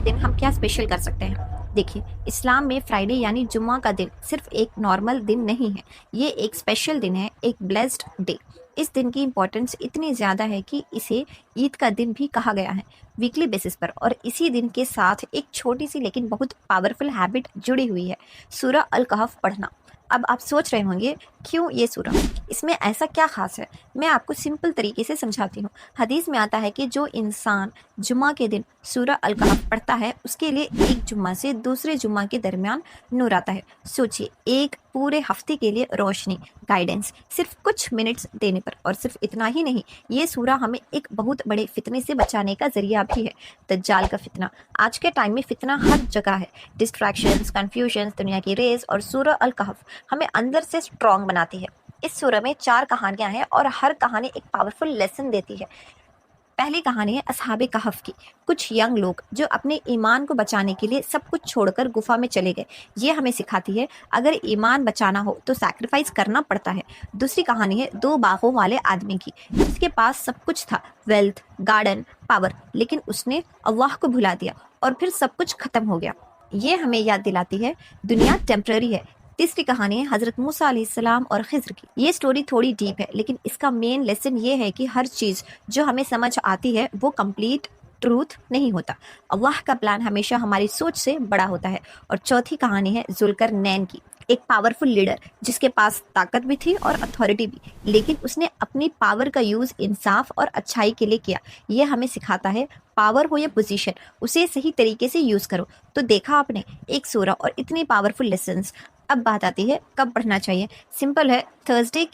दिन हम क्या स्पेशल कर सकते हैं? देखिए, इस्लाम में फ्राइडे यानी जुम्मा का दिन सिर्फ एक नॉर्मल दिन नहीं है, ये एक स्पेशल दिन है, एक ब्लेस्ड डे। इस दिन की इम्पोर्टेंस इतनी ज़्यादा है कि इसे ईद का दिन भी कहा गया है वीकली बेसिस पर। और इसी दिन के साथ एक छोटी सी लेकिन बहुत पावरफुल हैबिट जुड़ी हुई है, सूरह अल कहफ पढ़ना। अब आप सोच रहे होंगे, क्यों ये सूरह, इसमें ऐसा क्या खास है? मैं आपको सिंपल तरीके से समझाती हूँ। हदीस में आता है कि जो इंसान जुम्मा के दिन सूरह अल कहफ पढ़ता है, उसके लिए एक जुम्मा से दूसरे जुम्मा के दरमियान नूर आता है। सोचिए, एक पूरे हफ्ते के लिए रोशनी, गाइडेंस सिर्फ कुछ मिनट्स देने पर। और सिर्फ इतना ही नहीं, ये सूरह हमें एक बहुत बड़े फितने से बचाने का जरिया भी है, दज्जाल का फितना। आज के टाइम में फितना हर जगह है, डिस्ट्रैक्शंस, कन्फ्यूजन्स, दुनिया की रेस। और सूरह अल कहफ हमें अंदर से स्ट्रॉन्ग बनाती है। इस सूरह में 4 कहानियां हैं और हर कहानी एक पावरफुल लेसन देती है। पहली कहानी है असहाबे कहफ की, कुछ यंग लोग जो अपने ईमान को बचाने के लिए सब कुछ छोड़कर गुफा में चले गए। ये हमें सिखाती है अगर ईमान बचाना हो तो सैक्रिफाइस करना पड़ता है। दूसरी कहानी है 2 बागों वाले आदमी की, जिसके पास सब कुछ था, वेल्थ, गार्डन, पावर, लेकिन उसने अल्लाह को भुला दिया और फिर सब कुछ खत्म हो गया। ये हमें याद दिलाती है दुनिया टेम्पररी है। तीसरी कहानी है हज़रत मूसा अलैहिस्सलाम और खिज़्र की। ये स्टोरी थोड़ी डीप है, लेकिन इसका मेन लेसन ये है कि हर चीज़ जो हमें समझ आती है वो कंप्लीट ट्रूथ नहीं होता। अल्लाह का प्लान हमेशा हमारी सोच से बड़ा होता है। और चौथी कहानी है जुल्करनैन की, एक पावरफुल लीडर जिसके पास ताकत भी थी और अथॉरिटी भी, लेकिन उसने अपनी पावर का यूज़ इंसाफ और अच्छाई के लिए किया। ये हमें सिखाता है पावर हो या पोजीशन, उसे सही तरीके से यूज़ करो। तो देखा आपने, एक सूरह और इतनी पावरफुल लेसन्स। अब बात आती है कब पढ़ना चाहिए। सिंपल है, थर्सडे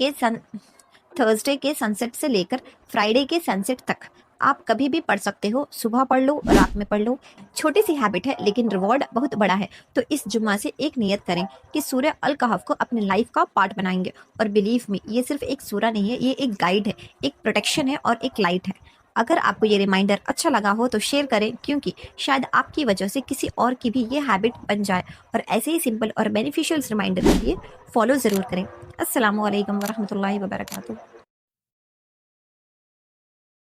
के सनसेट से लेकर फ्राइडे के सनसेट तक आप कभी भी पढ़ सकते हो। सुबह पढ़ लो, रात में पढ़ लो। छोटी सी हैबिट है लेकिन रिवॉर्ड बहुत बड़ा है। तो इस जुम्मा से एक नियत करें कि सूरह अल कहफ को अपने लाइफ का पार्ट बनाएंगे। और बिलीव मी, ये सिर्फ एक सूरह नहीं है, ये एक गाइड है, एक प्रोटेक्शन है और एक लाइट है। अगर आपको ये रिमाइंडर अच्छा लगा हो तो शेयर करें, क्योंकि शायद आपकी वजह से किसी और की भी ये हैबिट बन जाए। और ऐसे ही सिंपल और बेनिफिशियल रिमाइंडर के लिए फॉलो ज़रूर करें। अस्सलामु अलैकुम वरहमतुल्लाहि वबरकातुहू।